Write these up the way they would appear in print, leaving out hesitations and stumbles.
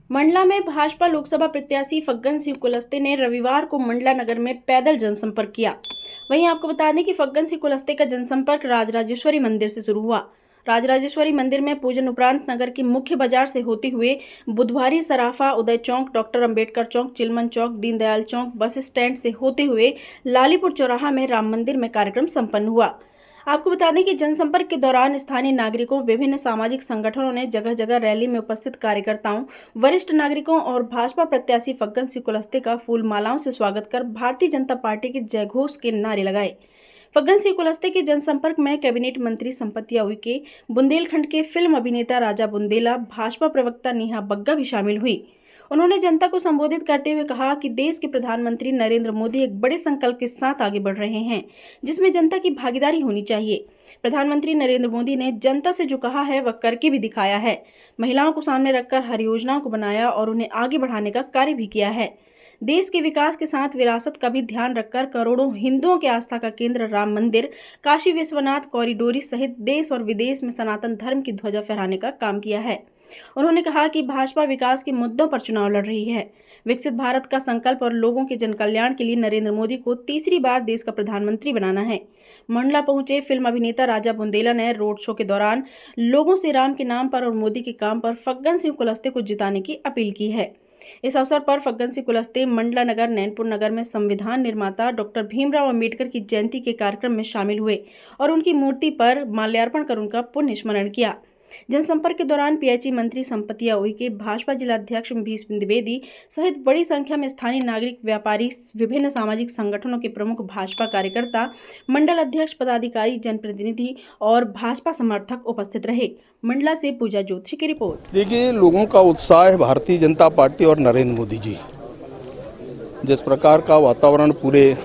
मंडला में भाजपा लोकसभा प्रत्याशी फग्गन सिंह कुलस्ते ने रविवार को मंडला नगर में पैदल जनसंपर्क किया। वहीं आपको बता दें कि फग्गन सिंह कुलस्ते का जनसंपर्क राजराजेश्वरी मंदिर से शुरू हुआ। राजराजेश्वरी मंदिर में पूजन उपरांत नगर की मुख्य बाजार से होते हुए बुधवारी सराफा, उदय चौक, डॉक्टर अंबेडकर चौक, चिलमन चौक, दीनदयाल चौक, बस स्टैंड से होते हुए लालीपुर चौराहा में राम मंदिर में कार्यक्रम संपन्न हुआ। आपको बता दें कि जनसंपर्क के दौरान स्थानीय नागरिकों, विभिन्न सामाजिक संगठनों ने जगह जगह रैली में उपस्थित कार्यकर्ताओं, वरिष्ठ नागरिकों और भाजपा प्रत्याशी फग्गन सिंह कुलस्ते का फूल मालाओं से स्वागत कर भारतीय जनता पार्टी के जयघोष के नारे लगाए। फग्गन सिंह कुलस्ते के जनसंपर्क में कैबिनेट मंत्री संपतिया उइके, बुंदेलखंड के फिल्म अभिनेता राजा बुंदेला, भाजपा प्रवक्ता नेहा बग्गा भी शामिल हुई। उन्होंने जनता को संबोधित करते हुए कहा कि देश के प्रधानमंत्री नरेंद्र मोदी एक बड़े संकल्प के साथ आगे बढ़ रहे हैं, जिसमें जनता की भागीदारी होनी चाहिए। प्रधानमंत्री नरेंद्र मोदी ने जनता से जो कहा है वह करके भी दिखाया है। महिलाओं को सामने रखकर हर योजनाओं को बनाया और उन्हें आगे बढ़ाने का कार्य भी किया है। देश के विकास के साथ विरासत का भी ध्यान रखकर करोड़ों हिंदुओं के आस्था का केंद्र राम मंदिर, काशी विश्वनाथ कॉरिडोर सहित देश और विदेश में सनातन धर्म की ध्वजा फहराने का काम किया है। उन्होंने कहा कि भाजपा विकास के मुद्दों पर चुनाव लड़ रही है। विकसित भारत का संकल्प और लोगों के जनकल्याण के लिए नरेंद्र मोदी को तीसरी बार देश का प्रधानमंत्री बनाना है। मंडला पहुंचे फिल्म अभिनेता राजा बुंदेला ने रोड शो के दौरान लोगों से राम के नाम पर और मोदी के काम पर फग्गन सिंह कुलस्ते को जिताने की अपील की है। इस अवसर पर फग्गन सिंह कुलस्ते मंडला नगर, नैनपुर नगर में संविधान निर्माता डॉक्टर भीमराव अंबेडकर की जयंती के कार्यक्रम में शामिल हुए और उनकी मूर्ति पर माल्यार्पण कर उनका पुण्य स्मरण किया। जनसंपर्क के दौरान पीएचई मंत्री संपतिया उइके, भाजपा जिलाध्यक्ष भीष्म द्विवेदी सहित बड़ी संख्या में स्थानीय नागरिक, व्यापारी, विभिन्न सामाजिक संगठनों के प्रमुख, भाजपा कार्यकर्ता, मंडल अध्यक्ष, पदाधिकारी, जनप्रतिनिधि और भाजपा समर्थक उपस्थित रहे। मंडला से पूजा जोशी की रिपोर्ट। देखिए, लोगों का उत्साह है भारतीय जनता पार्टी और नरेंद्र मोदी जी। जिस प्रकार का वातावरण पूरे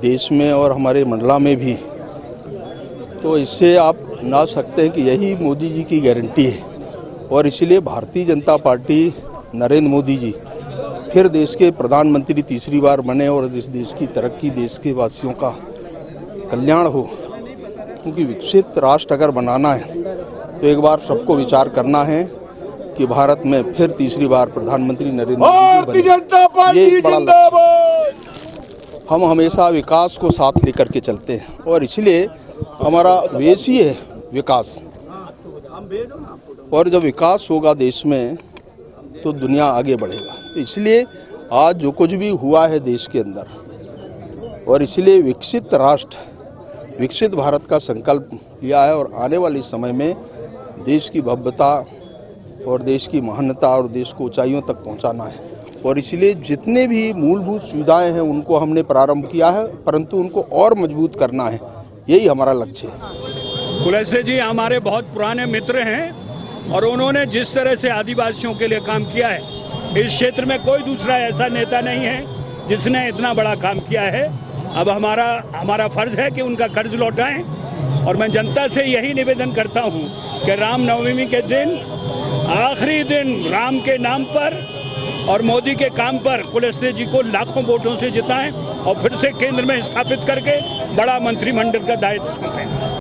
देश में और हमारे मंडला में भी, तो इससे आप ना सकते हैं कि यही मोदी जी की गारंटी है और इसलिए भारतीय जनता पार्टी, नरेंद्र मोदी जी फिर देश के प्रधानमंत्री तीसरी बार बने और इस देश की तरक्की, देश के वासियों का कल्याण हो। क्योंकि विकसित राष्ट्र अगर बनाना है तो एक बार सबको विचार करना है कि भारत में फिर तीसरी बार प्रधानमंत्री नरेंद्र मोदी जी बने। ये एक बड़ा लक्ष्य। हम हमेशा विकास को साथ लेकर के चलते हैं और इसलिए हमारा वेश ही है विकास। और जब विकास होगा देश में तो दुनिया आगे बढ़ेगा। तो इसलिए आज जो कुछ भी हुआ है देश के अंदर, और इसलिए विकसित राष्ट्र, विकसित भारत का संकल्प लिया है और आने वाले समय में देश की भव्यता और देश की महानता और देश को ऊंचाइयों तक पहुंचाना है। और इसलिए जितने भी मूलभूत सुविधाएं हैं उनको हमने प्रारंभ किया है, परंतु उनको और मजबूत करना है, यही हमारा लक्ष्य है। कुलस्ते जी हमारे बहुत पुराने मित्र हैं और उन्होंने जिस तरह से आदिवासियों के लिए काम किया है, इस क्षेत्र में कोई दूसरा ऐसा नेता नहीं है जिसने इतना बड़ा काम किया है। अब हमारा फर्ज है कि उनका कर्ज लौटाएं और मैं जनता से यही निवेदन करता हूं कि रामनवमी के दिन, आखिरी दिन, राम के नाम पर और मोदी के काम पर कुलस्ते जी को लाखों वोटों से जिताएं और फिर से केंद्र में स्थापित करके बड़ा मंत्रिमंडल का दायित्व सौंपें।